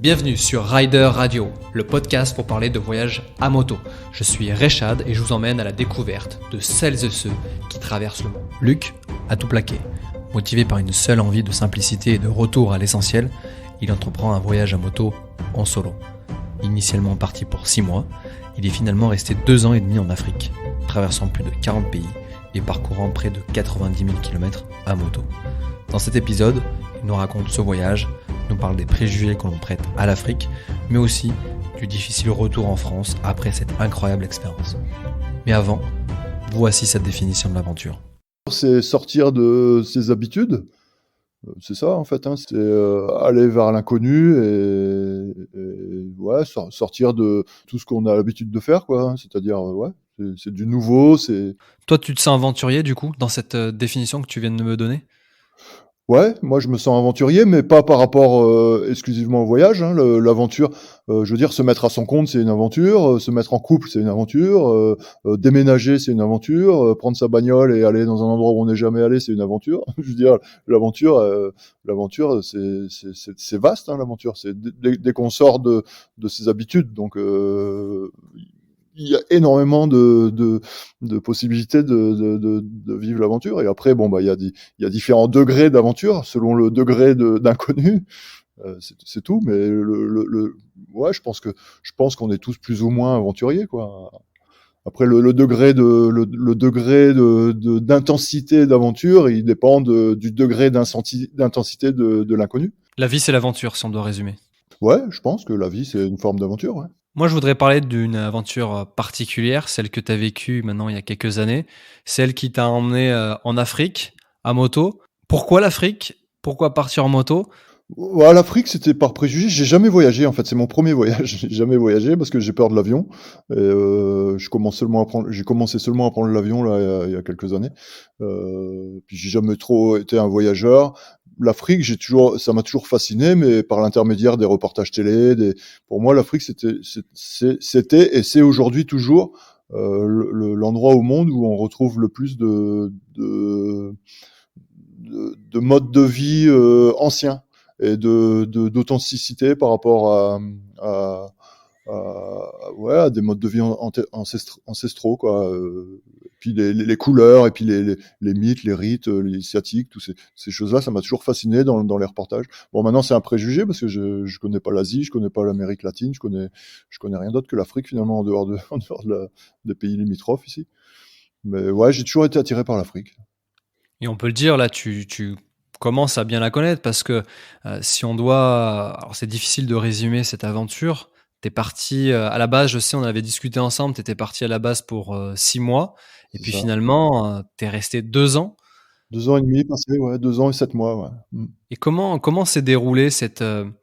Bienvenue sur Rider Radio, le podcast pour parler de voyage à moto. Je suis Rechad et je vous emmène à la découverte de celles et ceux qui traversent le monde. Luc a tout plaqué. Motivé par une seule envie de simplicité et de retour à l'essentiel, il entreprend un voyage à moto en solo. Initialement parti pour 6 mois, il est finalement resté 2 ans et demi en Afrique, traversant plus de 40 pays et parcourant près de 90 000 km à moto. Dans cet épisode, il nous raconte ce voyage, nous parle des préjugés que l'on prête à l'Afrique, mais aussi du difficile retour en France après cette incroyable expérience. Mais avant, voici sa définition de l'aventure. C'est sortir de ses habitudes, c'est ça en fait, c'est aller vers l'inconnu et sortir de tout ce qu'on a l'habitude de faire, quoi. C'est-à-dire, c'est du nouveau, c'est... Toi, tu te sens aventurier du coup, dans cette définition que tu viens de me donner ? Ouais, moi je me sens aventurier, mais pas par rapport exclusivement au voyage. L'aventure, je veux dire, se mettre à son compte, c'est une aventure. Se mettre en couple, c'est une aventure. Déménager, c'est une aventure. Prendre sa bagnole et aller dans un endroit où on n'est jamais allé, c'est une aventure. Je veux dire, l'aventure, c'est vaste. L'aventure, c'est dès qu'on sort de ses habitudes. Donc, il y a énormément de possibilités de vivre l'aventure. Et après, il y a différents degrés d'aventure selon le degré d'inconnu. C'est tout. Mais je pense qu'on est tous plus ou moins aventuriers, quoi. Après, le degré d'intensité d'aventure, il dépend du degré d'intensité de l'inconnu. La vie, c'est l'aventure, si on doit résumer. Ouais, je pense que la vie, c'est une forme d'aventure, ouais. Moi, je voudrais parler d'une aventure particulière, celle que tu as vécue maintenant il y a quelques années, celle qui t'a emmené en Afrique, à moto. Pourquoi l'Afrique ? Pourquoi partir en moto ? Ouais, l'Afrique, c'était par préjugé. J'ai jamais voyagé, en fait. C'est mon premier voyage. J'ai jamais voyagé parce que j'ai peur de l'avion. Et, j'ai commencé seulement à prendre l'avion, là, il y a quelques années. Puis j'ai jamais trop été un voyageur. L'Afrique, ça m'a toujours fasciné, mais par l'intermédiaire des reportages télé, pour moi, l'Afrique, c'était et c'est aujourd'hui toujours, l'endroit au monde où on retrouve le plus de modes de vie, anciens et d'authenticité par rapport à des modes de vie ancestraux, quoi. Puis les couleurs et puis les mythes, les rites, les sciatiques, toutes ces choses-là, ça m'a toujours fasciné dans les reportages. Bon, maintenant c'est un préjugé parce que je connais pas l'Asie, je connais pas l'Amérique latine, je connais rien d'autre que l'Afrique finalement en dehors des pays limitrophes ici. Mais ouais, j'ai toujours été attiré par l'Afrique. Et on peut le dire, là, tu commences à bien la connaître parce que si on doit... Alors, c'est difficile de résumer cette aventure. T'es parti, à la base, je sais, on avait discuté ensemble, t'étais parti à la base pour 6 mois. Et C'est puis ça. finalement, t'es resté 2 ans. 2 ans et demi passé, ouais, 2 ans et 7 mois, ouais. Et comment s'est déroulé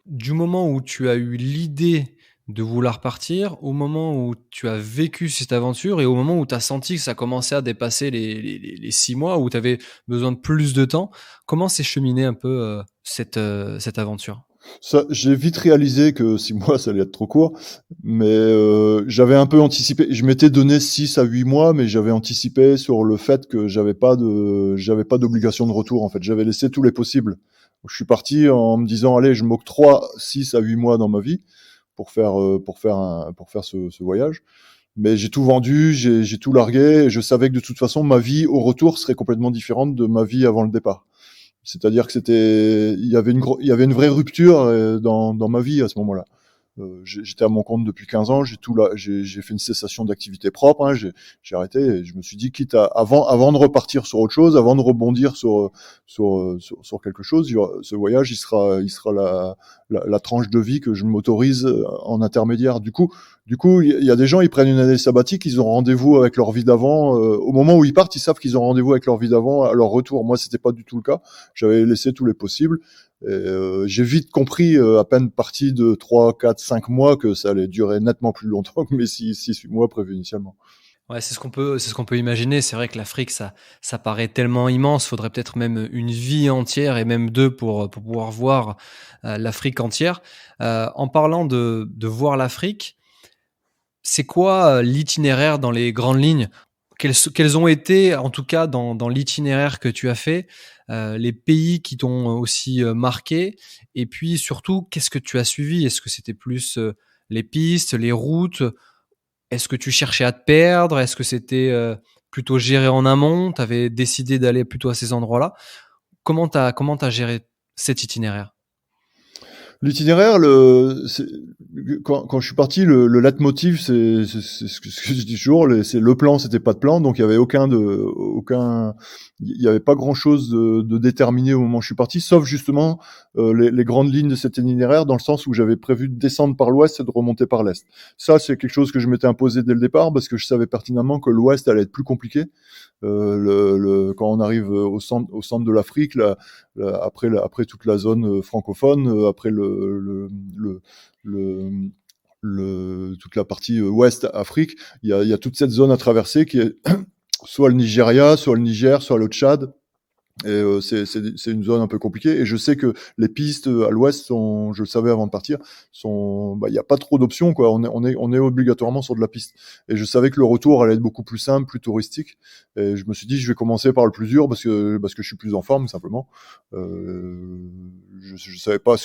du moment où tu as eu l'idée de vouloir partir, au moment où tu as vécu cette aventure et au moment où tu as senti que ça commençait à dépasser les 6 mois, où tu avais besoin de plus de temps, comment s'est cheminée un peu cette aventure ? Ça, j'ai vite réalisé que 6 mois, ça allait être trop court, mais j'avais un peu anticipé. Je m'étais donné 6 à 8 mois, mais j'avais anticipé sur le fait que j'avais pas d'obligation de retour, en fait. J'avais laissé tous les possibles. Je suis parti en me disant, allez, je m'octroie 6 à 8 mois dans ma vie pour faire ce voyage. Mais j'ai tout vendu, j'ai tout largué, et je savais que de toute façon, ma vie au retour serait complètement différente de ma vie avant le départ. C'est-à-dire que il y avait une vraie rupture dans ma vie à ce moment-là. J'étais à mon compte depuis 15 ans, j'ai fait une cessation d'activité propre, j'ai arrêté et je me suis dit, avant de repartir sur autre chose, avant de rebondir sur quelque chose, ce voyage, il sera la tranche de vie que je m'autorise en intermédiaire. Du coup, il y a des gens, ils prennent une année sabbatique, ils ont rendez-vous avec leur vie d'avant. Au moment où ils partent, ils savent qu'ils ont rendez-vous avec leur vie d'avant à leur retour. Moi, c'était pas du tout le cas. J'avais laissé tous les possibles. Et, j'ai vite compris, à peine parti de 3, 4, 5 mois, que ça allait durer nettement plus longtemps que mes 6 mois prévus initialement. Ouais, c'est ce qu'on peut imaginer. C'est vrai que l'Afrique, ça paraît tellement immense. Faudrait peut-être même une vie entière et même 2 pour pouvoir voir l'Afrique entière. En parlant de voir l'Afrique, c'est quoi l'itinéraire dans les grandes lignes ? quels ont été, en tout cas dans l'itinéraire que tu as fait, les pays qui t'ont aussi marqué, et puis surtout, qu'est-ce que tu as suivi? Est-ce que c'était plus les pistes, les routes? Est-ce que tu cherchais à te perdre? Est-ce que c'était plutôt géré en amont? Tu avais décidé d'aller plutôt à ces endroits-là? Comment t'as géré cet itinéraire? L'itinéraire, quand je suis parti, le leitmotiv, c'est ce que je dis toujours, c'est le plan, c'était pas de plan, donc il y avait il y avait pas grand chose de déterminé au moment où je suis parti, sauf justement les grandes lignes de cet itinéraire, dans le sens où j'avais prévu de descendre par l'ouest et de remonter par l'est. Ça, c'est quelque chose que je m'étais imposé dès le départ, parce que je savais pertinemment que l'ouest allait être plus compliqué. Quand on arrive au centre de l'Afrique, après toute la zone francophone, après toute la partie ouest Afrique, il y a toute cette zone à traverser qui est soit le Nigeria, soit le Niger, soit le Tchad. Et c'est une zone un peu compliquée. Et je sais que les pistes à l'ouest sont, je le savais avant de partir, il y a pas trop d'options, quoi. On est obligatoirement sur de la piste. Et je savais que le retour allait être beaucoup plus simple, plus touristique. Et je me suis dit, je vais commencer par le plus dur parce que je suis plus en forme, simplement. Je savais pas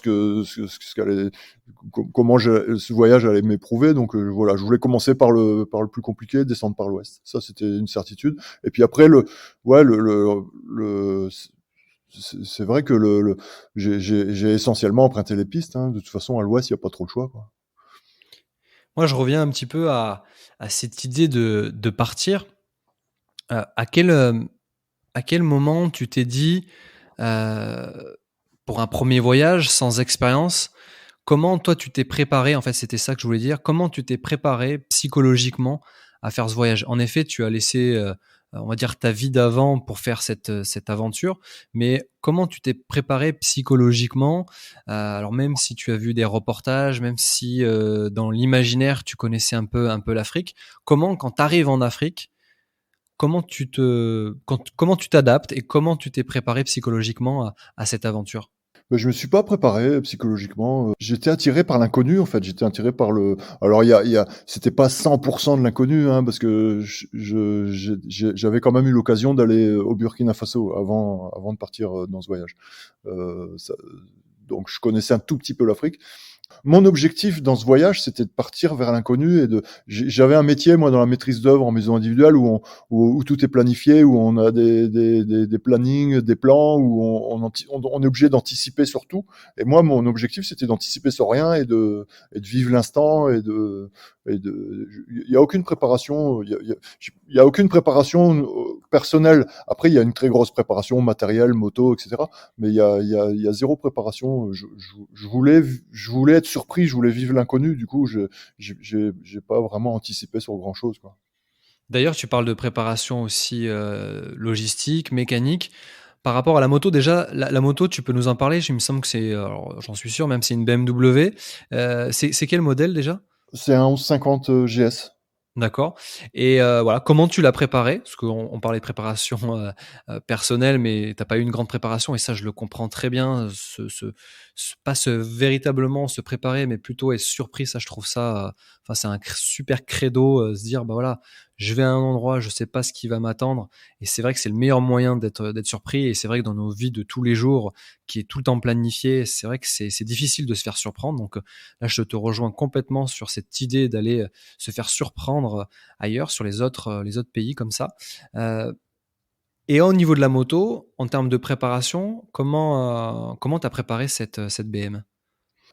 comment ce voyage allait m'éprouver. Donc voilà, je voulais commencer par le plus compliqué, descendre par l'ouest. Ça, c'était une certitude. Et puis après ouais, c'est vrai que j'ai essentiellement emprunté les pistes, hein. De toute façon, à l'ouest, il y a pas trop le choix, quoi. Moi, je reviens un petit peu à cette idée de partir. À quel moment tu t'es dit, pour un premier voyage sans expérience, comment toi tu t'es préparé? En fait, c'était ça que je voulais dire. Comment tu t'es préparé psychologiquement à faire ce voyage? En effet, tu as laissé, on va dire ta vie d'avant pour faire cette aventure, mais comment tu t'es préparé psychologiquement? Alors même si tu as vu des reportages, même si, dans l'imaginaire tu connaissais un peu l'Afrique, quand tu arrives en Afrique, comment tu t'adaptes et comment tu t'es préparé psychologiquement à cette aventure? Mais je me suis pas préparé psychologiquement. J'étais attiré par l'inconnu, en fait. J'étais attiré par le. Alors c'était pas 100% de l'inconnu, hein, parce que j'avais quand même eu l'occasion d'aller au Burkina Faso avant de partir dans ce voyage. Donc je connaissais un tout petit peu l'Afrique. Mon objectif dans ce voyage, c'était de partir vers l'inconnu j'avais un métier, moi, dans la maîtrise d'œuvre en maison individuelle où tout est planifié, où on a des plannings, des plans, où on est obligé d'anticiper sur tout. Et moi, mon objectif, c'était d'anticiper sur rien et de vivre l'instant il y a aucune préparation, il y a aucune préparation personnelle. Après, il y a une très grosse préparation matérielle, moto, etc. Mais il y a zéro préparation. Je voulais être surpris, je voulais vivre l'inconnu. Du coup, j'ai pas vraiment anticipé sur grand chose, quoi. D'ailleurs, tu parles de préparation aussi, logistique, mécanique. Par rapport à la moto, déjà, la moto, tu peux nous en parler? Il me semble que c'est, alors j'en suis sûr, même c'est une BMW. C'est quel modèle déjà? C'est un 1150 GS. D'accord, et voilà, comment tu l'as préparé? Parce qu'on parlait de préparation, personnelle, mais tu as pas eu une grande préparation, et ça, je le comprends très bien, pas véritablement se préparer, mais plutôt être surpris. Ça, je trouve ça, enfin, c'est un super credo, se dire: «Bah, voilà, je vais à un endroit, je sais pas ce qui va m'attendre», et c'est vrai que c'est le meilleur moyen d'être surpris, et c'est vrai que dans nos vies de tous les jours, qui est tout le temps planifié, c'est vrai que c'est difficile de se faire surprendre. Donc là, je te rejoins complètement sur cette idée d'aller se faire surprendre ailleurs, sur les autres pays comme ça. Heu et au niveau de la moto, en termes de préparation, comment tu as préparé cette BM?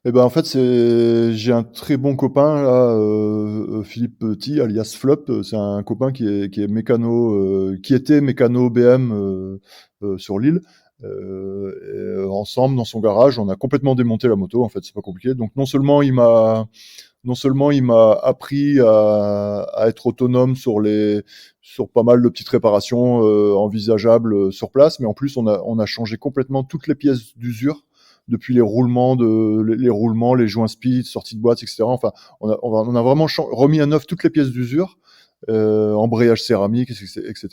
Et ben, en fait, j'ai un très bon copain là, Philippe Petit, alias Flop. C'est un copain qui est mécano, qui était mécano BM sur l'île. Ensemble, dans son garage, on a complètement démonté la moto. En fait, c'est pas compliqué. Donc non seulement il m'a appris à être autonome sur pas mal de petites réparations envisageables sur place, mais en plus on a changé complètement toutes les pièces d'usure depuis les roulements, les joints speed, sorties de boîte, etc. Enfin, on a vraiment remis à neuf toutes les pièces d'usure. embrayage céramique, etc.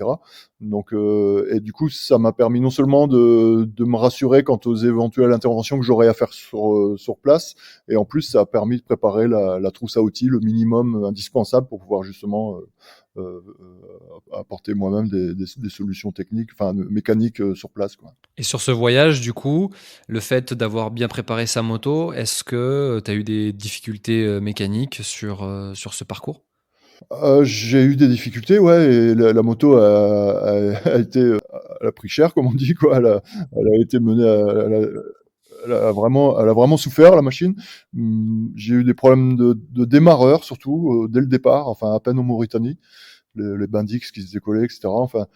Donc, et du coup, ça m'a permis non seulement de me rassurer quant aux éventuelles interventions que j'aurais à faire sur place, et en plus, ça a permis de préparer la trousse à outils, le minimum indispensable pour pouvoir justement apporter moi-même des solutions techniques, enfin mécaniques sur place, quoi. Et sur ce voyage, du coup, le fait d'avoir bien préparé sa moto, est-ce que tu as eu des difficultés mécaniques sur ce parcours? J'ai eu des difficultés, ouais, et la moto a été, elle a pris cher, comme on dit, quoi. Elle a été menée à elle a vraiment souffert, la machine. J'ai eu des problèmes de démarreur, surtout, dès le départ, enfin, à peine en Mauritanie. Les Bendix qui se décollaient, etc. Enfin,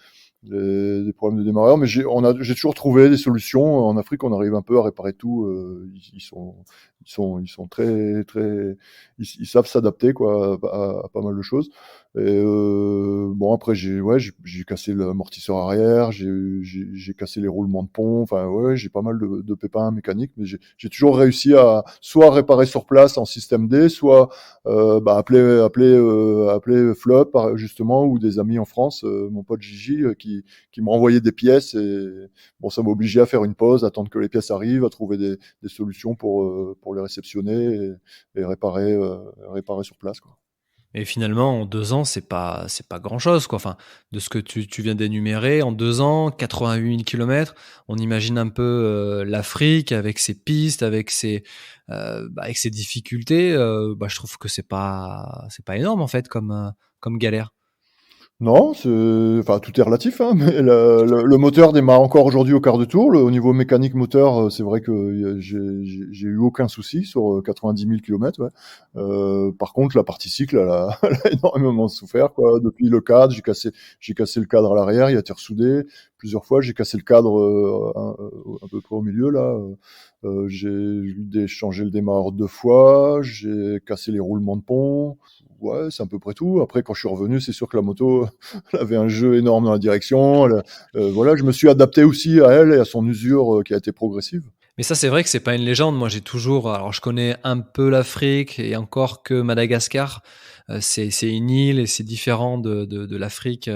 des problèmes de démarreur, mais j'ai toujours trouvé des solutions. En Afrique, on arrive un peu à réparer tout. Ils sont très, très, ils savent s'adapter, quoi, à pas mal de choses. Et bon, après, j'ai cassé l'amortisseur arrière, j'ai cassé les roulements de pont. Enfin, ouais, j'ai pas mal de pépins mécaniques, mais j'ai toujours réussi à soit réparer sur place en système D, soit appeler Flop, justement, ou des amis en France, mon pote Gigi, qui me renvoyait des pièces, et bon, ça m'obligeait à faire une pause, attendre que les pièces arrivent, à trouver des solutions pour les réceptionner, et réparer sur place, quoi. Et finalement, en 2 ans, c'est pas grand-chose, quoi. Enfin, de ce que tu viens d'énumérer, en 2 ans, 88 000 kilomètres, on imagine un peu, l'Afrique avec ses pistes, avec ses difficultés, je trouve que c'est pas énorme, en fait, comme galère. Non, enfin, tout est relatif, hein, mais le moteur démarre encore aujourd'hui au quart de tour. Au niveau mécanique moteur, c'est vrai que j'ai eu aucun souci sur 90 000 kilomètres. Ouais. Par contre, la partie cycle, elle a énormément souffert, quoi. Depuis le cadre, j'ai cassé le cadre à l'arrière, il a été ressoudé plusieurs fois. J'ai cassé le cadre à peu près au milieu là. J'ai changé le démarreur 2 fois. J'ai cassé les roulements de pont. Ouais, c'est à peu près tout. Après, quand je suis revenu, c'est sûr que la moto, elle avait un jeu énorme dans la direction. Voilà, je me suis adapté aussi à elle et à son usure, qui a été progressive. Mais ça, c'est vrai que c'est pas une légende. Moi, j'ai toujours, alors je connais un peu l'Afrique et encore que Madagascar, c'est une île et c'est différent de l'Afrique,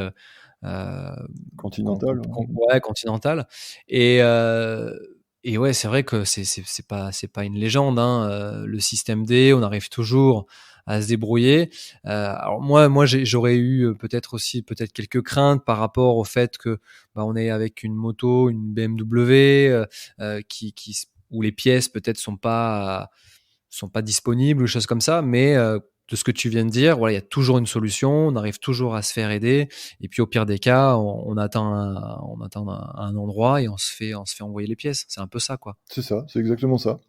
Continentale. ouais, continentale. Et, et ouais, c'est vrai que c'est pas une légende, hein. Le système D, on arrive toujours à se débrouiller. Alors moi, j'aurais eu peut-être quelques craintes par rapport au fait que on est avec une moto, une BMW, où les pièces peut-être sont pas disponibles ou des choses comme ça, mais de ce que tu viens de dire, voilà, il y a toujours une solution, on arrive toujours à se faire aider, et puis au pire des cas, on atteint un endroit et on se fait envoyer les pièces. C'est un peu ça, quoi. C'est ça, c'est exactement ça.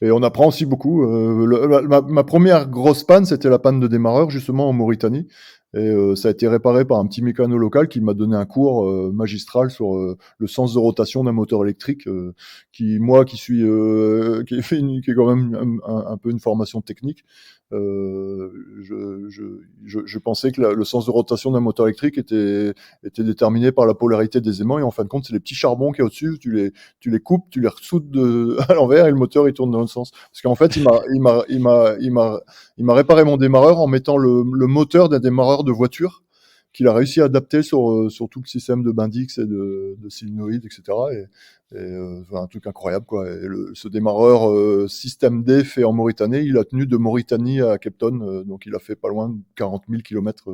Et on apprend aussi beaucoup. Ma première grosse panne, c'était la panne de démarreur, justement, en Mauritanie. Et ça a été réparé par un petit mécano local qui m'a donné un cours magistral sur le sens de rotation d'un moteur électrique, moi qui ai quand même un peu une formation technique, je pensais que le sens de rotation d'un moteur électrique était déterminé par la polarité des aimants, et en fin de compte, c'est les petits charbons qui est au-dessus, tu les coupes, tu les ressoudes à l'envers, et le moteur il tourne dans le sens. Parce qu'en fait, il m'a réparé mon démarreur en mettant le moteur d'un démarreur de voiture qu'il a réussi à adapter sur tout le système de Bendix et de solénoïdes, etc. Un truc incroyable, quoi. Et ce démarreur système D fait en Mauritanie, il a tenu de Mauritanie à Cape Town, donc il a fait pas loin de 40 000 kilomètres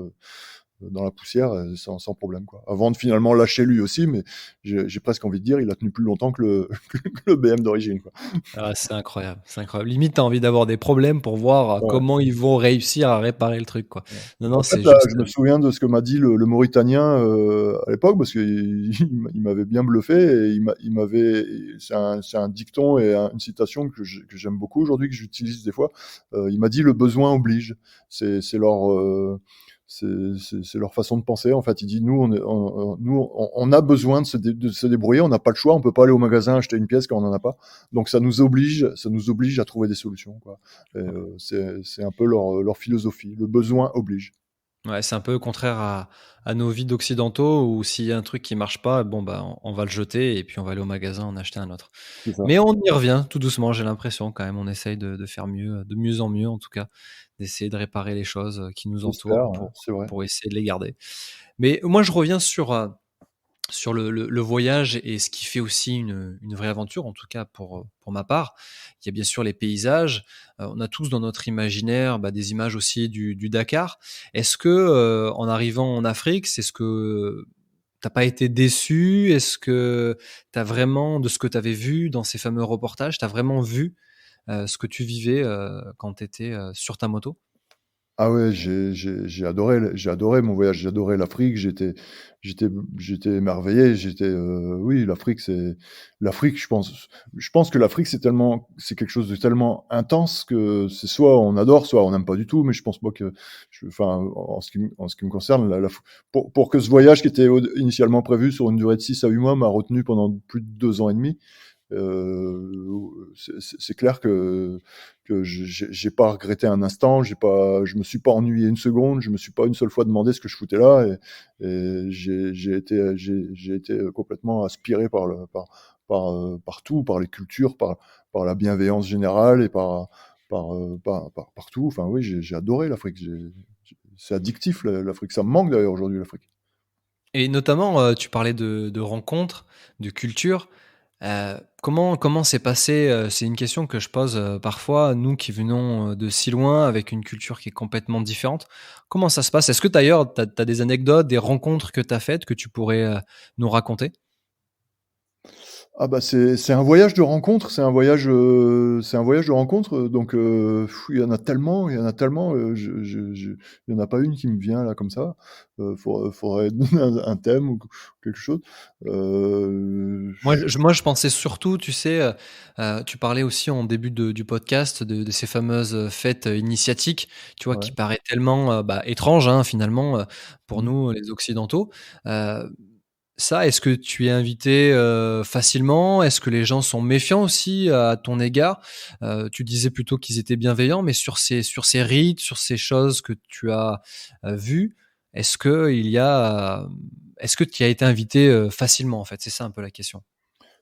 dans la poussière, sans problème, quoi. Avant de finalement lâcher lui aussi, mais j'ai presque envie de dire, il a tenu plus longtemps que que le BM d'origine, quoi. Ah, c'est incroyable, c'est incroyable. Limite, tu as envie d'avoir des problèmes pour voir, Ouais. comment ils vont réussir à réparer le truc, quoi. Ouais. Non, En non, fait, c'est là, juste, je me souviens de ce que m'a dit le Mauritanien à l'époque, parce qu'il il m'avait bien bluffé, et il m'avait. C'est un dicton et une citation que j'aime beaucoup aujourd'hui, que j'utilise des fois. Il m'a dit le besoin oblige. C'est leur c'est leur façon de penser. En fait, il dit nous on a besoin de se débrouiller, on n'a pas le choix, on peut pas aller au magasin acheter une pièce quand on en a pas. Donc ça nous oblige à trouver des solutions, quoi. Et, c'est un peu leur philosophie. Le besoin oblige. Ouais, c'est un peu contraire à nos vies d'occidentaux où s'il y a un truc qui marche pas, bon, bah, on va le jeter et puis on va aller au magasin en acheter un autre. C'est ça. Mais on y revient tout doucement, j'ai l'impression quand même. On essaye de faire mieux, de mieux en mieux en tout cas, d'essayer de réparer les choses, qui nous J'espère, entourent ouais, c'est vrai. pour essayer de les garder. Mais moi, je reviens sur le voyage et ce qui fait aussi une vraie aventure, en tout cas pour ma part. Il y a bien sûr les paysages. On a tous dans notre imaginaire des images aussi du Dakar. Est-ce que en arrivant en Afrique, c'est ce que t'as pas été déçu? Est-ce que t'as vraiment, de ce que tu avais vu dans ces fameux reportages, t'as vraiment vu ce que tu vivais quand tu étais sur ta moto? Ah ouais, j'ai adoré mon voyage, j'ai adoré l'Afrique, j'étais j'étais émerveillé, oui, l'Afrique, je pense que l'Afrique, c'est quelque chose de tellement intense que c'est soit on adore, soit on n'aime pas du tout, mais je pense pas que enfin, en ce qui me concerne, pour que ce voyage qui était initialement prévu sur une durée de 6 à 8 mois m'a retenu pendant plus de 2 ans et demi. C'est clair que j'ai pas regretté un instant, je me suis pas ennuyé une seconde, je me suis pas une seule fois demandé ce que je foutais là, et j'ai été complètement aspiré par tout, par les cultures, par la bienveillance générale et par tout. Enfin oui, j'ai adoré l'Afrique. C'est addictif l'Afrique. Ça me manque d'ailleurs aujourd'hui l'Afrique. Et notamment, tu parlais de rencontres, de culture. Comment s'est passé, c'est une question que je pose, parfois, nous qui venons, de si loin avec une culture qui est complètement différente. Comment ça se passe? Est-ce que d'ailleurs tu as des anecdotes, des rencontres que tu as faites que tu pourrais, nous raconter? Ah bah, c'est un voyage de rencontre, c'est un voyage de rencontre, donc il y en a tellement, il y en a pas une qui me vient là comme ça. Faudrait donner un thème ou quelque chose. Je Moi, je pensais surtout, tu sais, tu parlais aussi en début du podcast de ces fameuses, fêtes, initiatiques, tu vois? ouais. Qui paraît tellement, étranges, hein, finalement, pour Mmh. nous, les occidentaux. Heu, Ça, est-ce que tu es invité, facilement? Est-ce que les gens sont méfiants aussi à ton égard? Tu disais plutôt qu'ils étaient bienveillants, mais sur ces rites, sur ces choses que tu as, vues, est-ce qu'il y a, est-ce que tu y as été invité, facilement, en fait? C'est ça un peu la question.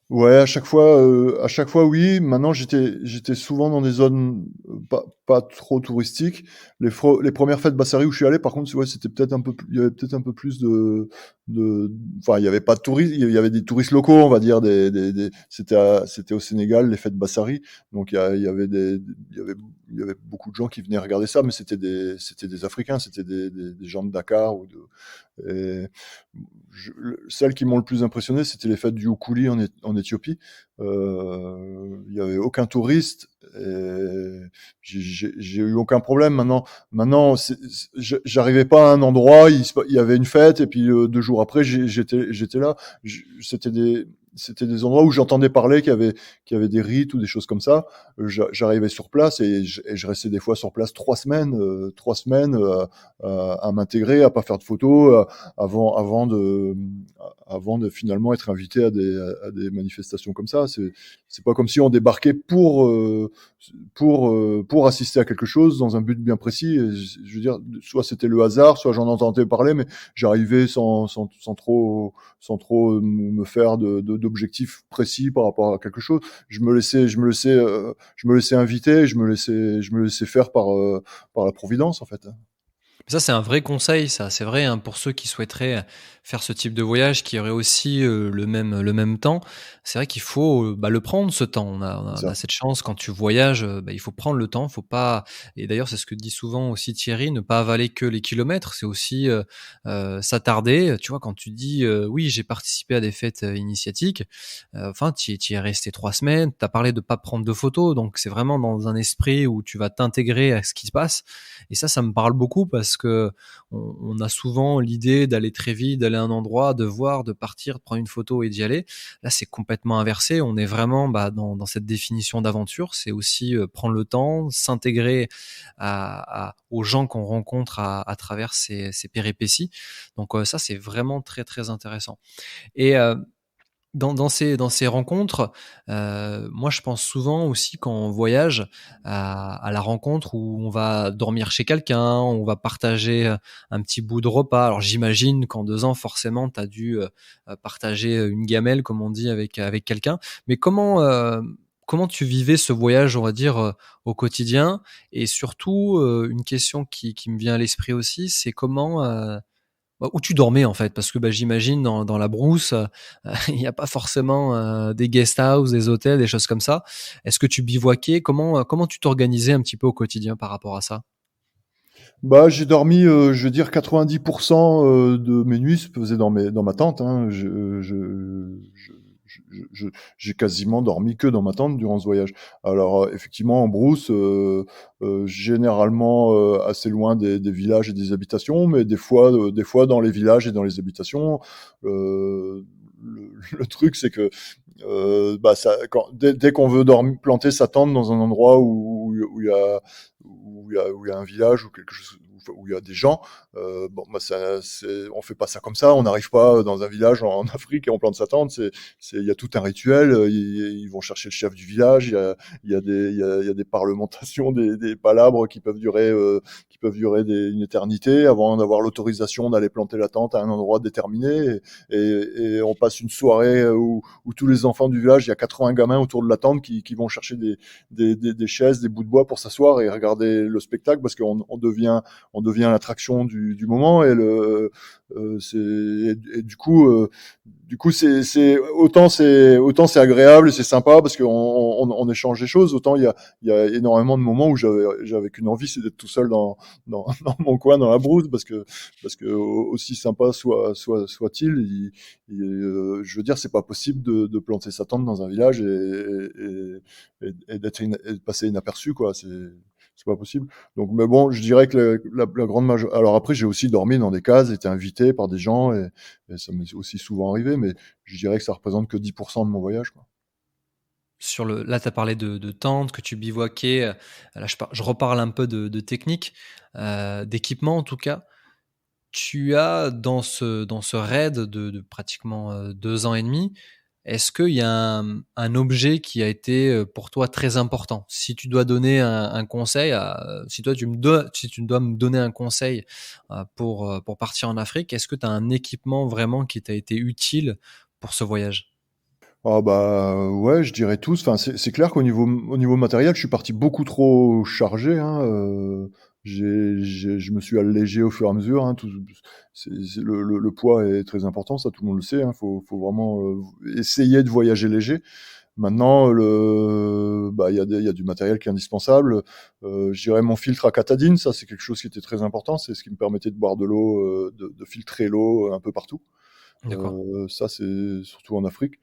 Ouais, à chaque fois, oui. Maintenant, j'étais souvent dans des zones pas trop touristiques. Les premières fêtes Bassari où je suis allé, par contre, ouais, c'était peut-être un peu, il y avait peut-être un peu plus enfin, il y avait pas de touristes, il y avait des touristes locaux, on va dire, c'était au Sénégal, les fêtes Bassari. Donc, il y avait beaucoup de gens qui venaient regarder ça, mais c'était des Africains, c'était des gens de Dakar et celles qui m'ont le plus impressionné, c'était les fêtes du Houkouli en Éthiopie. Il y avait aucun touriste et j'ai eu aucun problème. Maintenant, j'arrivais pas à un endroit, il y avait une fête et puis 2 jours après, j'étais là. C'était des endroits où j'entendais parler qu'il y avait des rites ou des choses comme ça. J'arrivais sur place et je restais des fois sur place 3 semaines, 3 semaines à m'intégrer, à pas faire de photos, avant avant de finalement être invité à des manifestations comme ça. C'est pas comme si on débarquait pour assister à quelque chose dans un but bien précis. Et je veux dire, soit c'était le hasard, soit j'en entendais parler, mais j'arrivais sans trop me faire d'objectifs précis par rapport à quelque chose. Je me laissais inviter, je me laissais faire par la providence en fait. Ça, c'est un vrai conseil, ça. C'est vrai, hein, pour ceux qui souhaiteraient faire ce type de voyage, qui auraient aussi le même temps. C'est vrai qu'il faut le prendre, ce temps. C'est On a ça. cette chance quand tu voyages, il faut prendre le temps. Faut pas. Et d'ailleurs, c'est ce que dit souvent aussi Thierry, ne pas avaler que les kilomètres. C'est aussi s'attarder. Tu vois, quand tu dis oui, j'ai participé à des fêtes initiatiques. Enfin, tu y es resté 3 semaines. Tu as parlé de pas prendre de photos, donc c'est vraiment dans un esprit où tu vas t'intégrer à ce qui se passe. Et ça me parle beaucoup parce que on a souvent l'idée d'aller très vite, d'aller à un endroit, de voir, de partir, de prendre une photo et d'y aller. Là, c'est complètement inversé. On est vraiment dans cette définition d'aventure. C'est aussi prendre le temps, s'intégrer aux gens qu'on rencontre à travers ces péripéties. Donc ça, c'est vraiment très, très intéressant. Et dans ces rencontres, moi je pense souvent aussi quand on voyage à la rencontre où on va dormir chez quelqu'un, on va partager, un petit bout de repas. Alors j'imagine qu'en 2 ans forcément tu as dû, partager, une gamelle comme on dit avec quelqu'un. Mais comment tu vivais ce voyage, on va dire, au quotidien? Et surtout, une question qui me vient à l'esprit aussi, c'est comment, où tu dormais en fait? Parce que, bah, j'imagine dans la brousse, il y a pas forcément, des guest house, des hôtels, des choses comme ça. Est-ce que tu bivouaquais? Comment tu t'organisais un petit peu au quotidien par rapport à ça? Bah, j'ai dormi, je veux dire 90% de mes nuits se faisaient dans ma tente, hein. Je j'ai quasiment dormi que dans ma tente durant ce voyage. Alors, effectivement, en brousse, généralement, assez loin des villages et des habitations, mais des fois dans les villages et dans les habitations. Le truc, c'est que, bah, dès qu'on veut planter sa tente dans un endroit où il y a un village ou quelque chose où il y a des gens, bon, bah, on fait pas ça comme ça. On n'arrive pas dans un village en Afrique et on plante sa tente. Il y a tout un rituel. Ils vont chercher le chef du village. Il y a des parlementations, des palabres qui peuvent durer une éternité avant d'avoir l'autorisation d'aller planter la tente à un endroit déterminé. Et on passe une soirée où tous les enfants du village, il y a 80 gamins autour de la tente qui vont chercher des chaises, des bouts de bois pour s'asseoir et regarder le spectacle parce on devient l'attraction du moment et du coup autant c'est agréable et c'est sympa parce on échange des choses, autant il y a énormément de moments où j'avais qu'une envie, c'est d'être tout seul dans mon coin dans la brousse parce que aussi sympa soit-il, je veux dire, c'est pas possible de planter sa tente dans un village et et de passer inaperçu, quoi. C'est pas possible. Donc, mais bon, je dirais que la grande majorité. Alors après, j'ai aussi dormi dans des cases, été invité par des gens et ça m'est aussi souvent arrivé, mais je dirais que ça représente que 10% de mon voyage, quoi. Là, tu as parlé de tentes, que tu bivouaquais, là je reparle un peu de technique, d'équipement en tout cas. Tu as dans ce raid de pratiquement, 2 ans et demi, est-ce qu'il y a un objet qui a été, pour toi très important? Si tu dois donner un conseil si tu dois me donner un conseil, pour partir en Afrique, est-ce que tu as un équipement vraiment qui t'a été utile pour ce voyage? Ah bah ouais, je dirais tous. Enfin, c'est clair au niveau matériel, je suis parti beaucoup trop chargé, hein. Je me suis allégé au fur et à mesure, hein. Le poids est très important, ça tout le monde le sait, hein. Faut vraiment essayer de voyager léger. Maintenant, il y a du matériel qui est indispensable. Je dirais mon filtre à catadine, ça c'est quelque chose qui était très important. C'est ce qui me permettait de boire de l'eau, de filtrer l'eau un peu partout. D'accord. Ça c'est surtout en Afrique.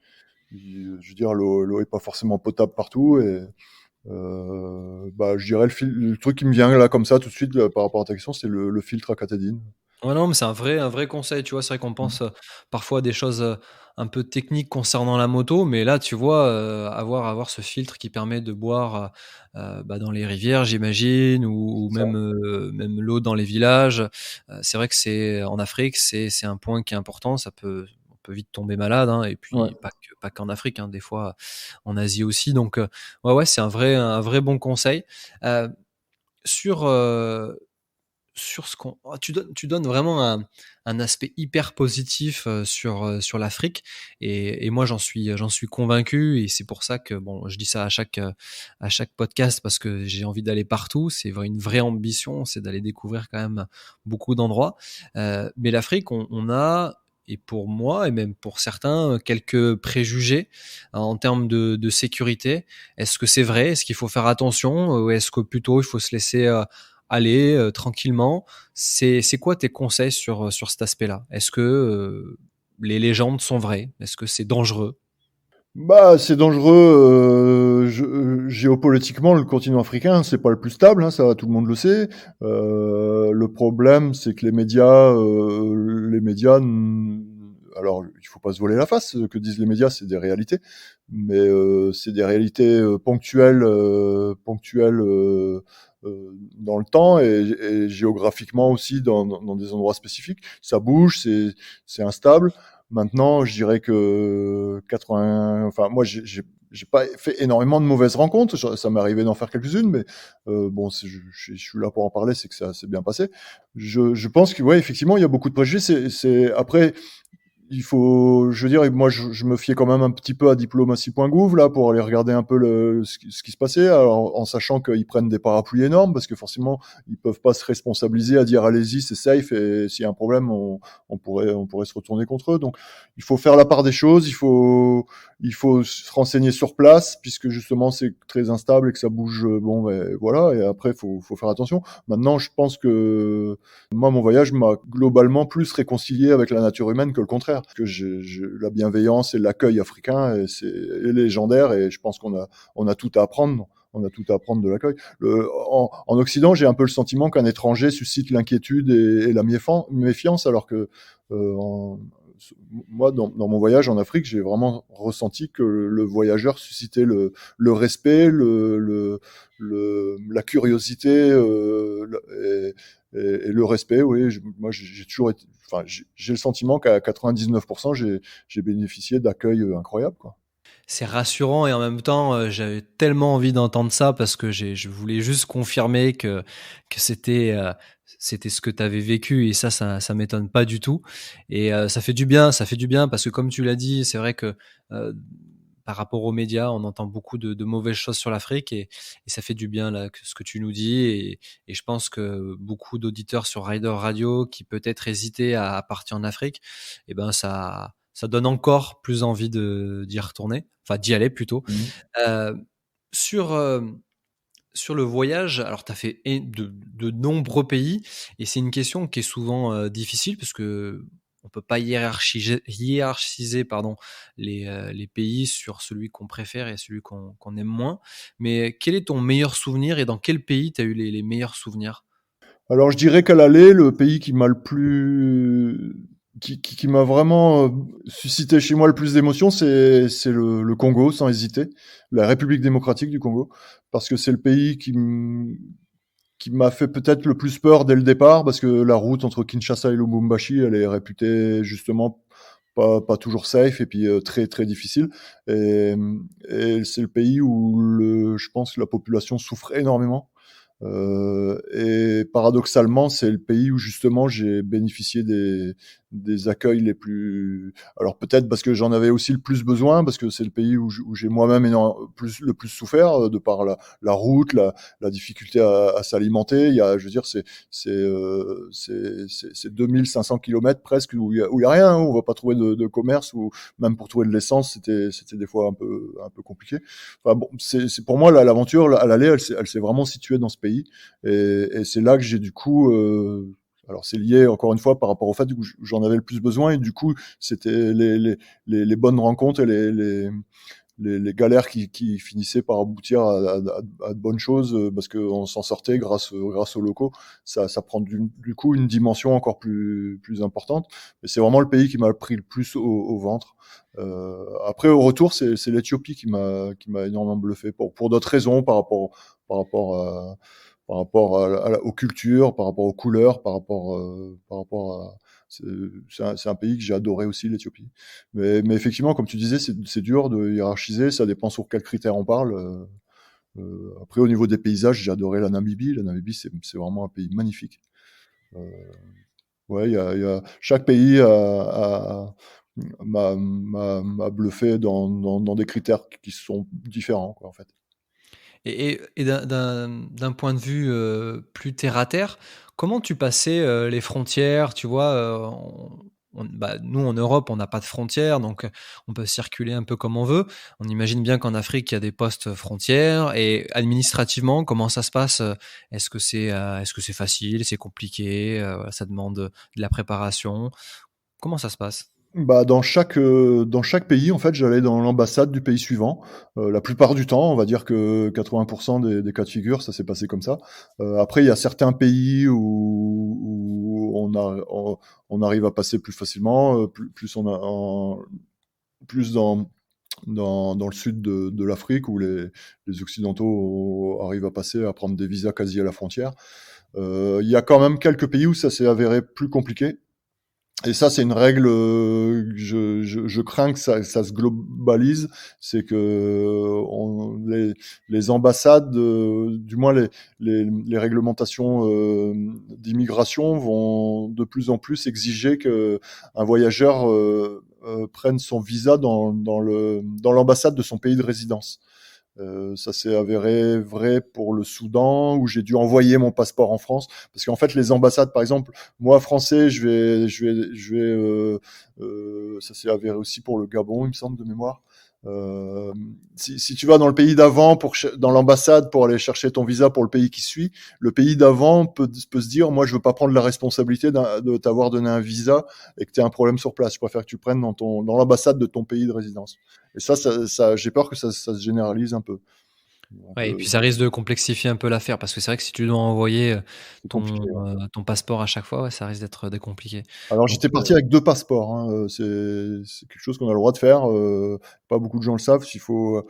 Je veux dire, l'eau est pas forcément potable partout et bah, je dirais le truc qui me vient là comme ça tout de suite par rapport à ta question, c'est le filtre à catadine. Ouais, non, mais c'est un vrai conseil, tu vois? C'est vrai qu'on Mmh. pense, parfois à des choses, un peu techniques concernant la moto, mais là, tu vois, avoir ce filtre qui permet de boire, bah, dans les rivières, j'imagine, ou C'est ça. même l'eau dans les villages, c'est vrai que c'est en Afrique, c'est un point qui est important. On peut vite tomber malade, hein, et Ouais. puis pas qu'en Afrique, hein, des fois en Asie aussi, donc ouais, ouais, c'est un vrai bon conseil. Heu, sur, sur ce qu'on oh, tu donnes vraiment un aspect hyper positif, sur l'Afrique, et moi j'en suis convaincu, et c'est pour ça que bon, je dis ça à chaque podcast parce que j'ai envie d'aller partout. C'est une vraie ambition, c'est d'aller découvrir quand même beaucoup d'endroits, mais l'Afrique, on a, et pour moi et même pour certains, quelques préjugés en termes de sécurité. Est-ce que c'est vrai? Est-ce qu'il faut faire attention? Ou est-ce que plutôt il faut se laisser, aller, tranquillement? C'est quoi tes conseils sur cet aspect-là? Est-ce que, les légendes sont vraies? Est-ce que c'est dangereux? Bah, c'est dangereux, géopolitiquement, le continent africain, c'est pas le plus stable, hein, ça tout le monde le sait. Le problème, c'est que les médias alors il faut pas se voiler la face, ce que disent les médias, c'est des réalités, mais c'est des réalités, ponctuelles, dans le temps et géographiquement aussi dans des endroits spécifiques. Ça bouge, c'est instable. Maintenant, je dirais que 80, enfin moi j'ai pas fait énormément de mauvaises rencontres. Ça m'est arrivé d'en faire quelques-unes, mais bon, je suis là pour en parler, c'est que ça s'est bien passé. Je pense que ouais, effectivement, il y a beaucoup de préjugés. C'est après il faut, je veux dire, moi, je me fiais quand même un petit peu à diplomatie.gouv là pour aller regarder un peu ce qui se passait, alors, en sachant qu'ils prennent des parapluies énormes parce que forcément ils peuvent pas se responsabiliser à dire allez-y c'est safe et s'il y a un problème on pourrait se retourner contre eux. Donc il faut faire la part des choses, il faut se renseigner sur place puisque justement c'est très instable et que ça bouge. Bon ben voilà, et après faut faire attention. Maintenant je pense que moi, mon voyage m'a globalement plus réconcilié avec la nature humaine que le contraire. Que la bienveillance et l'accueil africain est légendaire et je pense on a tout à apprendre. On a tout à apprendre de l'accueil. En Occident, j'ai un peu le sentiment qu'un étranger suscite l'inquiétude et la méfiance, alors que en, moi, dans mon voyage en Afrique, j'ai vraiment ressenti que le voyageur suscitait le respect, la curiosité et le respect. Oui, moi, j'ai toujours été, enfin, j'ai le sentiment qu'à 99%, j'ai bénéficié d'accueil incroyable, quoi. C'est rassurant et en même temps, j'avais tellement envie d'entendre ça parce que je voulais juste confirmer que c'était ce que tu avais vécu et ça m'étonne pas du tout et ça fait du bien parce que comme tu l'as dit, c'est vrai que, heu, par rapport aux médias, on entend beaucoup de mauvaises choses sur l'Afrique et ça fait du bien là, que ce que tu nous dis et je pense que beaucoup d'auditeurs sur Rider Radio qui peut-être hésitaient à partir en Afrique et ben ça donne encore plus envie d'y retourner, enfin d'y aller plutôt. Mhm. Heu, sur, sur le voyage, alors tu as fait de nombreux pays et c'est une question qui est souvent, difficile parce qu'on peut pas hiérarchiser pardon, les pays sur celui qu'on préfère et celui qu'on aime moins. Mais quel est ton meilleur souvenir et dans quel pays tu as eu les meilleurs souvenirs? Alors, je dirais qu'à l'aller, le pays qui m'a le plus, qui m'a vraiment suscité chez moi le plus d'émotions, c'est le Congo, sans hésiter, la République démocratique du Congo, parce que c'est le pays qui m'a fait peut-être le plus peur dès le départ, parce que la route entre Kinshasa et Lubumbashi, elle est réputée justement pas toujours safe et puis très très difficile. Et, et c'est le pays où je pense que la population souffre énormément. Et paradoxalement, c'est le pays où justement j'ai bénéficié des accueils les plus. Alors peut-être parce que j'en avais aussi le plus besoin, parce que c'est le pays où j'ai moi-même le plus souffert de par la route, la difficulté à s'alimenter. Il y a, je veux dire, c'est 2500 kilomètres presque où il y a rien, hein, où on va pas trouver de commerce, ou même pour trouver de l'essence, c'était des fois un peu compliqué. Enfin bon, c'est pour moi l'aventure à l'aller, elle s'est vraiment située dans ce pays, et c'est là que j'ai du coup. Alors c'est lié encore une fois par rapport au fait que j'en avais le plus besoin, et du coup c'était les bonnes rencontres et les galères qui finissaient par aboutir à de bonnes choses, parce qu'on s'en sortait grâce aux locaux. Ça prend du coup une dimension encore plus importante. Mais c'est vraiment le pays qui m'a pris le plus au ventre. Après, au retour, c'est l'Éthiopie qui m'a énormément bluffé pour d'autres raisons, par rapport aux cultures, par rapport aux couleurs, par rapport à, c'est un pays que j'ai adoré aussi, l'Éthiopie. Mais effectivement, comme tu disais, c'est dur de hiérarchiser, ça dépend sur quels critères on parle. Après, au niveau des paysages, j'ai adoré la Namibie. La Namibie, c'est vraiment un pays magnifique. Euh, ouais, chaque pays m'a bluffé dans des critères qui sont différents, quoi, en fait. Et d'un point de vue, plus terre à terre, comment tu passais, les frontières? Tu vois, bah, nous en Europe, on n'a pas de frontières, donc on peut circuler un peu comme on veut. On imagine bien qu'en Afrique, il y a des postes frontières et administrativement, comment ça se passe? Est-ce que c'est facile? C'est compliqué? Ça demande, de la préparation? Comment ça se passe? Bah, dans chaque pays, en fait, j'allais dans l'ambassade du pays suivant. La plupart du temps, on va dire que 80% des cas de figure, ça s'est passé comme ça. Après, il y a certains pays où on arrive à passer plus facilement, plus dans le sud de l'Afrique, où les Occidentaux arrivent à passer, à prendre des visas quasi à la frontière. Il y a quand même quelques pays où ça s'est avéré plus compliqué. Et ça, c'est une règle. Je crains que ça se globalise. C'est que les ambassades, du moins les réglementations d'immigration vont de plus en plus exiger que un voyageur prenne son visa dans l'ambassade de son pays de résidence. Ça s'est avéré vrai pour le Soudan, où j'ai dû envoyer mon passeport en France, parce qu'en fait les ambassades, par exemple, moi français, ça s'est avéré aussi pour le Gabon, il me semble de mémoire. Si tu vas dans le pays d'avant dans l'ambassade pour aller chercher ton visa pour le pays qui suit, le pays d'avant peut se dire, moi je veux pas prendre la responsabilité de t'avoir donné un visa et que tu aies un problème sur place. Je préfère que tu prennes dans l'ambassade de ton pays de résidence. Et ça j'ai peur que ça se généralise un peu. Donc, Ouais, et puis ça risque de complexifier un peu l'affaire parce que c'est vrai que si tu dois envoyer c'est compliqué. Ouais. ton passeport à chaque fois, ouais, ça risque d'être compliqué. Alors Donc, j'étais parti avec 2 passeports, hein, c'est quelque chose qu'on a le droit de faire, pas beaucoup de gens le savent. Il faut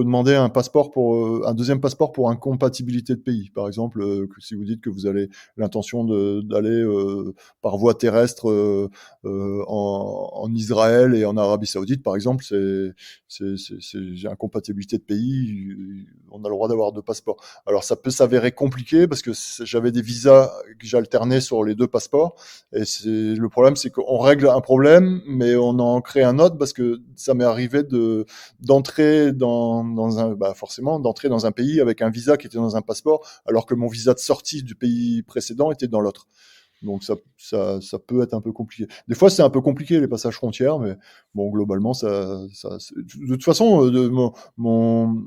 demander un passeport un 2e passeport pour incompatibilité de pays. Par exemple, que si vous dites que vous avez l'intention d'aller, par voie terrestre, en Israël et en Arabie Saoudite, par exemple, c'est incompatibilité de pays, on a le droit d'avoir 2 passeports. Alors ça peut s'avérer compliqué parce que j'avais des visas que j'alternais sur les 2 passeports. Et le problème, c'est qu'on règle un problème, mais on en crée un autre parce que ça m'est arrivé d'entrer forcément, d'entrer dans un pays avec un visa qui était dans un passeport, alors que mon visa de sortie du pays précédent était dans l'autre. Donc ça peut être un peu compliqué. Des fois, c'est un peu compliqué les passages frontières, mais bon, globalement, de toute façon, mon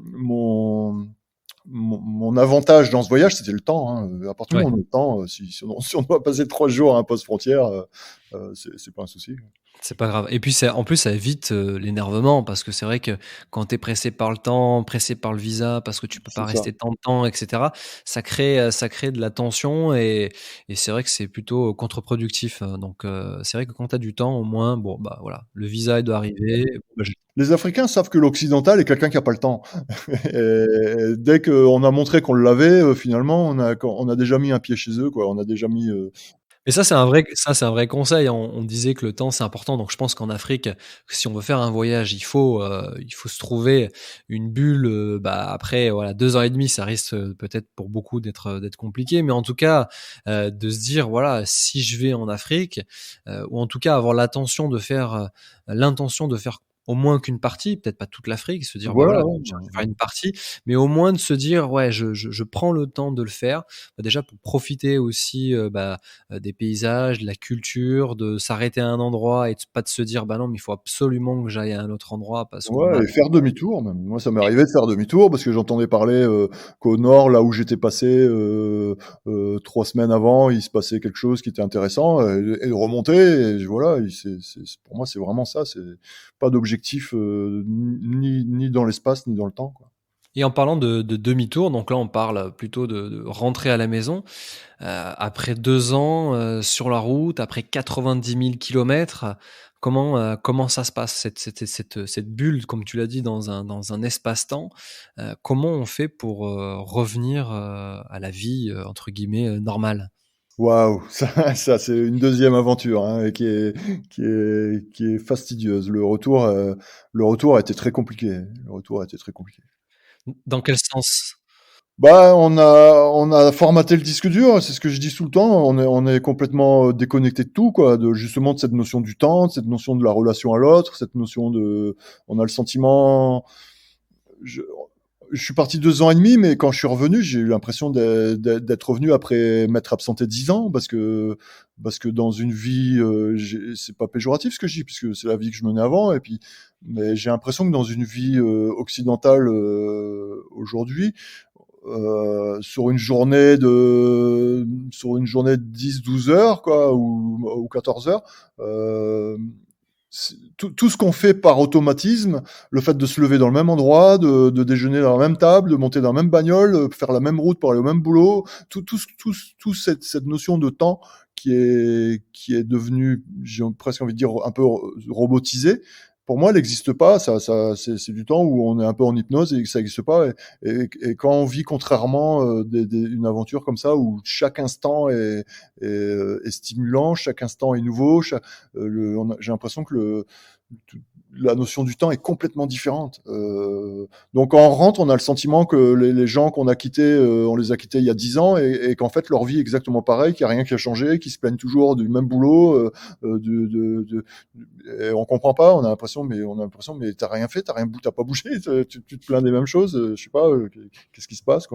avantage dans ce voyage, c'était le temps. Hein. À partir du ouais. moment où on a le temps, si on doit passer 3 jours à un poste frontière, c'est pas un souci. C'est pas grave et puis en plus, ça évite, l'énervement parce que c'est vrai que quand tu es pressé par le temps, pressé par le visa, parce que tu peux pas C'est ça. rester tant de temps et cetera, ça crée de la tension et c'est vrai que c'est plutôt contre-productif, donc c'est vrai que quand tu as du temps, au moins, bon, bah, voilà, le visa, il doit arriver, bah, je Les Africains savent que l'occidental est quelqu'un qui a pas le temps. Et dès qu'on a montré qu'on l'avait, finalement, on a déjà mis un pied chez eux, quoi. On a déjà mis. mais ça, c'est un vrai conseil. On disait que le temps, c'est important. Donc, je pense qu'en Afrique, si on veut faire un voyage, il faut se trouver une bulle. Bah, après, voilà, 2 ans et demi, ça risque peut-être pour beaucoup d'être compliqué. Mais en tout cas, de se dire, voilà, si je vais en Afrique, ou en tout cas avoir l'intention de faire au moins qu'une partie, peut-être pas toute l'Afrique, se dire, bah Voilà, voilà, ouais, je vais faire une partie, mais au moins de se dire, ouais, je prends le temps de le faire, bah, déjà pour profiter aussi, des paysages, de la culture, de s'arrêter à un endroit et pas de se dire: «Bah non, mais il faut absolument que j'aille à un autre endroit parce qu'on ouais, m'a». et faire demi-tour même. Moi, ça m'est arrivé de faire demi-tour parce que j'entendais parler qu'au nord, là où j'étais passé 3 semaines avant, il se passait quelque chose qui était intéressant et de remonter. Et voilà, pour moi, c'est vraiment ça. C'est pas d'objectif ni dans l'espace ni dans le temps, quoi. Et en parlant de demi-tour, donc là, on parle plutôt de rentrer à la maison, après 2 ans, sur la route, après 90 000 kilomètres, comment ça se passe cette bulle, comme tu l'as dit, dans un espace-temps? Comment on fait pour, revenir, à la vie, entre guillemets, «normale»? Waouh, ça c'est une deuxième aventure, hein, et qui est fastidieuse. Le retour a été très compliqué. Le retour a été très compliqué. Dans quel sens? Bah, on a formaté le disque dur, c'est ce que je dis tout le temps. On est complètement déconnecté de tout, quoi, de justement de cette notion du temps, de cette notion de la relation à l'autre, cette notion de, on a le sentiment. Je, je suis parti 2 ans et demi, mais quand je suis revenu, j'ai eu l'impression d'être revenu après m'être absenté 10 ans, parce que dans une vie, c'est pas péjoratif ce que je dis, puisque c'est la vie que je menais avant, et puis, mais j'ai l'impression que dans une vie occidentale aujourd'hui, sur une journée de 10-12 heures, quoi, ou 14 heures, tout ce qu'on fait par automatisme, le fait de se lever dans le même endroit, de déjeuner dans la même table, de monter dans la même bagnole, faire la même route pour aller au même boulot, tout cette notion de temps qui est devenue, j'ai presque envie de dire, un peu robotisée, pour moi, elle n'existe pas. C'est du temps où on est un peu en hypnose et que ça n'existe pas. Et quand on vit contrairement une aventure comme ça, où chaque instant est stimulant, chaque instant est nouveau, j'ai l'impression que la notion du temps est complètement différente. Donc quand on rentre, on a le sentiment que les gens qu'on a quittés, on les a quittés il y a 10 ans et qu'en fait leur vie est exactement pareille, qu'il n'y a rien qui a changé, qu'ils se plaignent toujours du même boulot, et on comprend pas, on a l'impression, mais t'as rien fait, t'as pas bougé, tu te plains des mêmes choses, je sais pas, qu'est-ce qui se passe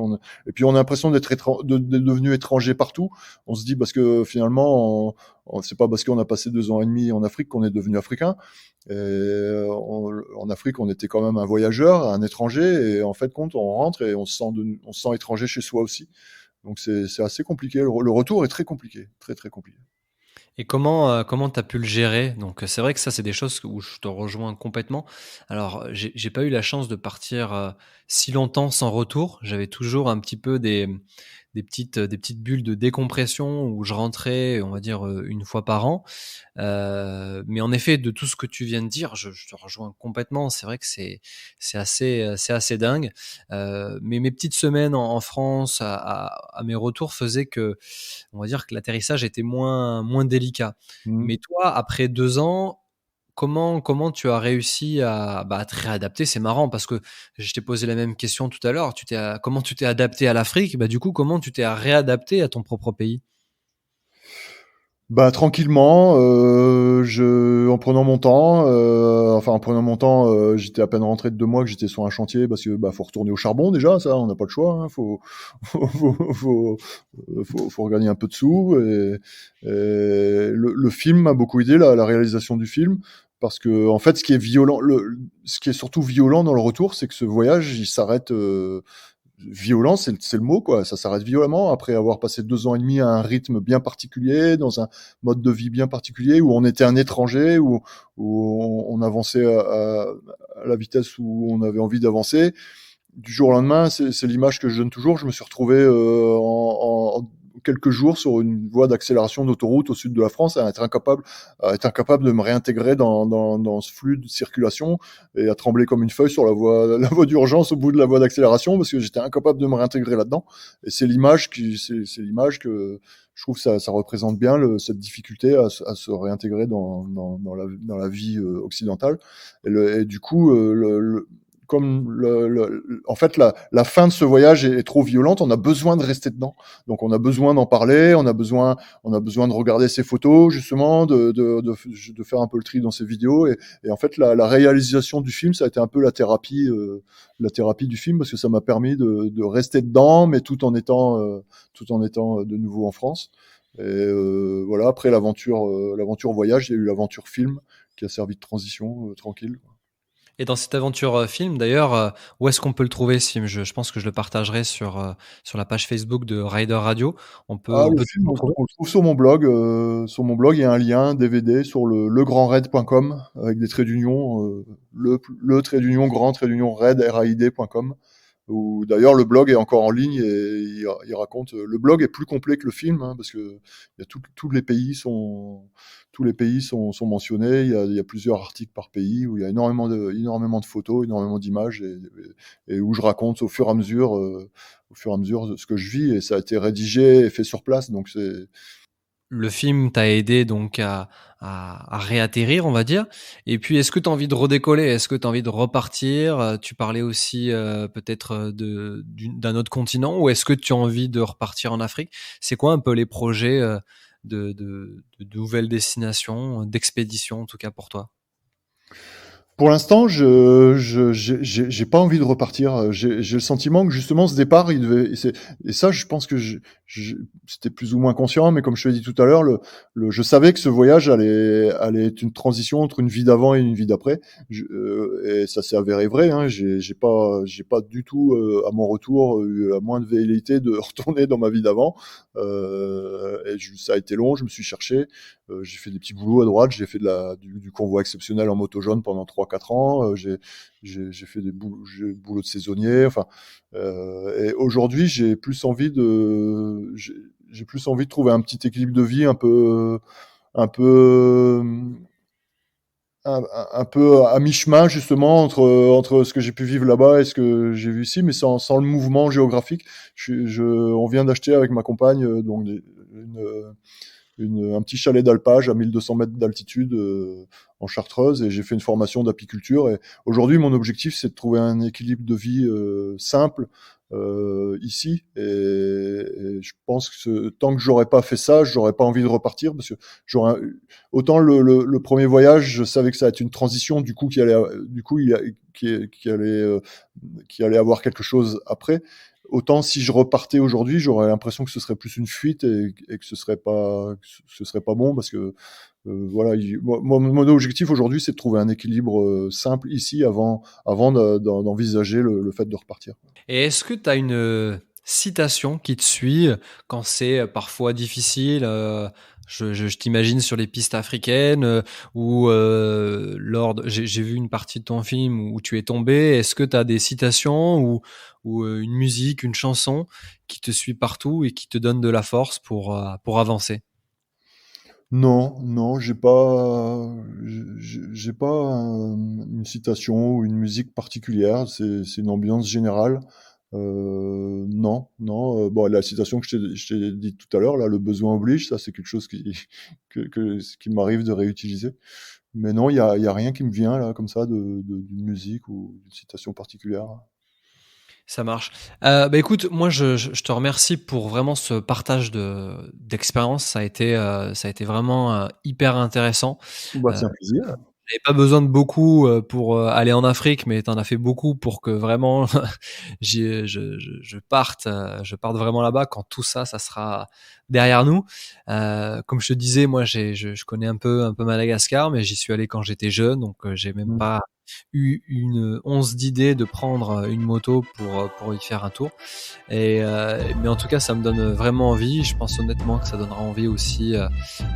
et puis on a l'impression d'être devenu étranger partout. On se dit parce que finalement, c'est pas parce qu'on a passé 2 ans et demi en Afrique qu'on est devenu africain. En Afrique, on était quand même un voyageur, un étranger, et en fait, compte, on rentre et on se sent étranger chez soi aussi. Donc c'est assez compliqué. Le retour est très compliqué, très très compliqué. Et comment tu as pu le gérer? Donc, c'est vrai que ça, c'est des choses où je te rejoins complètement. Alors, j'ai pas eu la chance de partir, si longtemps sans retour. J'avais toujours un petit peu des petites bulles de décompression où je rentrais, on va dire, 1 fois par an. Mais en effet, de tout ce que tu viens de dire, je te rejoins complètement. C'est vrai que c'est assez dingue. Mais mes petites semaines en France à mes retours faisaient que, on va dire que l'atterrissage était moins délicat. Mmh. Mais toi, après 2 ans, comment tu as réussi à te réadapter? C'est marrant parce que je t'ai posé la même question tout à l'heure. Comment tu t'es adapté à l'Afrique? Bah, du coup, comment tu t'es réadapté à ton propre pays? Bah tranquillement, en prenant mon temps, en prenant mon temps, j'étais à peine rentré de 2 mois que j'étais sur un chantier parce que, bah, faut retourner au charbon déjà, ça, on n'a pas le choix, hein, faut regagner un peu de sous et le film m'a beaucoup aidé, la réalisation du film, parce que en fait, ce qui est surtout violent dans le retour, c'est que ce voyage, il s'arrête, violent, c'est le mot, quoi. Ça s'arrête violemment après avoir passé 2 ans et demi à un rythme bien particulier, dans un mode de vie bien particulier, où on était un étranger, où on avançait à la vitesse où on avait envie d'avancer. Du jour au lendemain, c'est l'image que je donne toujours. Je me suis retrouvé en quelques jours sur une voie d'accélération d'autoroute au sud de la France, à être incapable de me réintégrer dans ce flux de circulation et à trembler comme une feuille sur la voie d'urgence au bout de la voie d'accélération parce que j'étais incapable de me réintégrer là-dedans. Et c'est l'image que je trouve ça représente bien cette difficulté à se réintégrer dans la vie occidentale. Et du coup, comme en fait la fin de ce voyage est trop violente, on a besoin de rester dedans. Donc on a besoin d'en parler, on a besoin de regarder ces photos justement, de faire un peu le tri dans ces vidéos et en fait la réalisation du film, ça a été un peu la thérapie du film parce que ça m'a permis de rester dedans, mais tout en étant de nouveau en France. Et voilà, après l'aventure voyage, il y a eu l'aventure film qui a servi de transition tranquille. Et dans cette aventure film, d'ailleurs, où est-ce qu'on peut le trouver ce film? Je pense que je le partagerai sur la page Facebook de Rider Radio. On peut, Ah, on le peut film, toujours le trouver. on le trouve sur mon blog. Sur mon blog, il y a un lien DVD sur legrandraid.com avec des traits d'union, le trait d'union grand trait d'union raid raid.com. Où d'ailleurs le blog est encore en ligne et il raconte. Le blog est plus complet que le film hein, parce que il y a tous les pays sont mentionnés. Il y a plusieurs articles par pays où il y a énormément de photos, énormément d'images et où je raconte au fur et à mesure de ce que je vis et ça a été rédigé et fait sur place. Donc c'est Le film t'a aidé donc à réatterrir, on va dire. Et puis, est-ce que tu as envie de redécoller? Est-ce que tu as envie de repartir? Tu parlais aussi peut-être d'un autre continent, ou est-ce que tu as envie de repartir en Afrique? C'est quoi un peu les projets de nouvelles destinations, d'expéditions en tout cas pour toi? Pour l'instant, j'ai pas envie de repartir. J'ai le sentiment que justement ce départ, et ça, je pense que c'était plus ou moins conscient, mais comme je te l'ai dit tout à l'heure, je savais que ce voyage allait être une transition entre une vie d'avant et une vie d'après. Et ça s'est avéré vrai. Hein. J'ai pas du tout, à mon retour, eu la moindre velléité de retourner dans ma vie d'avant. Ça a été long. Je me suis cherché. J'ai fait des petits boulots à droite, j'ai fait du convoi exceptionnel en moto jaune pendant 3 4 ans, j'ai fait des boulots de saisonnier, enfin, et aujourd'hui j'ai plus envie de trouver un petit équilibre de vie un peu, un peu à mi-chemin justement entre ce que j'ai pu vivre là-bas et ce que j'ai vu ici, mais sans le mouvement géographique. On vient d'acheter avec ma compagne donc un petit chalet d'alpage à 1200 mètres d'altitude en Chartreuse, et j'ai fait une formation d'apiculture. Et aujourd'hui, mon objectif, c'est de trouver un équilibre de vie simple ici. Et je pense que tant que j'aurais pas fait ça, j'aurais pas envie de repartir, parce que autant le premier voyage, je savais que ça allait être une transition, qui allait avoir quelque chose après. Autant si je repartais aujourd'hui, j'aurais l'impression que ce serait plus une fuite et que ce serait pas bon, parce que voilà, mon objectif aujourd'hui, c'est de trouver un équilibre simple ici avant d'envisager le fait de repartir. Et est-ce que tu as une citation qui te suit quand c'est parfois difficile je t'imagine sur les pistes africaines ou j'ai vu une partie de ton film où tu es tombé. Est-ce que tu as des citations ou une musique, une chanson qui te suit partout et qui te donne de la force pour avancer? Non, j'ai pas une citation ou une musique particulière. C'est une ambiance générale. Non. Bon, la citation que je t'ai dit tout à l'heure, là, le besoin oblige, ça c'est quelque chose qui m'arrive de réutiliser. Mais non, il y a rien qui me vient là comme ça d'une musique ou d'une citation particulière. Ça marche. Écoute, moi je te remercie pour vraiment ce partage d'expérience. Ça a été vraiment hyper intéressant. Bah, c'est un plaisir. J'avais pas besoin de beaucoup pour aller en Afrique, mais t'en as fait beaucoup pour que vraiment je parte vraiment là-bas quand tout ça sera derrière nous. Comme je te disais, moi je connais un peu Madagascar, mais j'y suis allé quand j'étais jeune, donc j'ai même pas eu une once d'idée de prendre une moto pour y faire un tour. Mais en tout cas, ça me donne vraiment envie. Je pense honnêtement que ça donnera envie aussi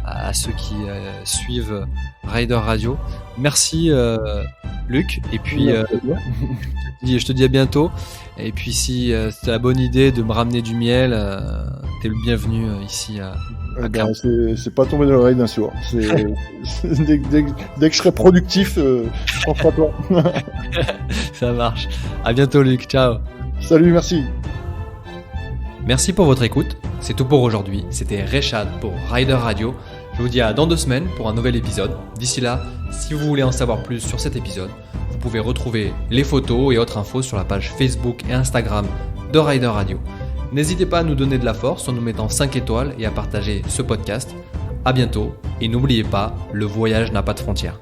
à ceux qui suivent Rider Radio. Merci Luc, et puis je te dis à bientôt. Et puis si t'as la bonne idée de me ramener du miel, t'es le bienvenu ici à Clermont. C'est pas tombé dans l'oreille d'un sourd. Dès que je serai productif, je pense à toi. Ça marche. À bientôt Luc, ciao. Salut, merci. Merci pour votre écoute. C'est tout pour aujourd'hui. C'était Rechad pour Rider Radio. Je vous dis à dans 2 semaines pour un nouvel épisode. D'ici là, si vous voulez en savoir plus sur cet épisode, vous pouvez retrouver les photos et autres infos sur la page Facebook et Instagram de Rider Radio. N'hésitez pas à nous donner de la force en nous mettant 5 étoiles et à partager ce podcast. À bientôt, et n'oubliez pas, le voyage n'a pas de frontières.